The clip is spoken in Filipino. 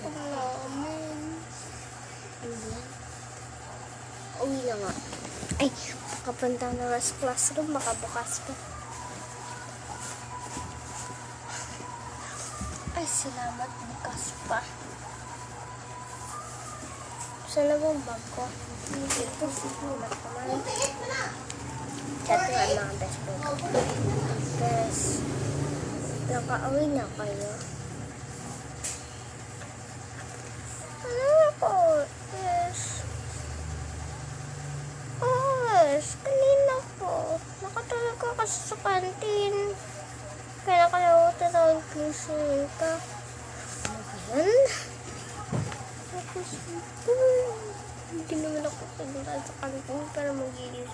gutom namin. Uwi na nga. Ay, makapunta na nga sa classroom. Makabukas pa. Ay, salamat. Bukas pa. Saan na bang bag ko? Ito, siguro naman. Chat nga mga best friend ko. Guys, nakauwi na kayo. Ano ako? Yes. Oh, yes. Kanina po. Nakatulog ako kasi sa kantin. Kaya nakalimutan ako yung gising ka. Ano ba yan? Hindi naman ako pagdalaan sa kantin para mag-iisip.